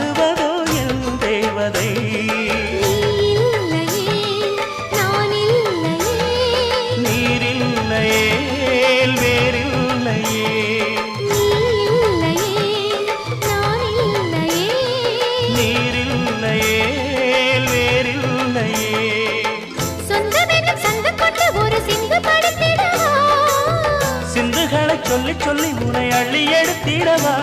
பாடுவதோ என் தேவதை. நீரில்லையே வேறில்லையே. நீரில்லையே வேறில்லையே. சிந்துகளை சொல்லி சொல்லி உனை அள்ளி எடுத்திடவா.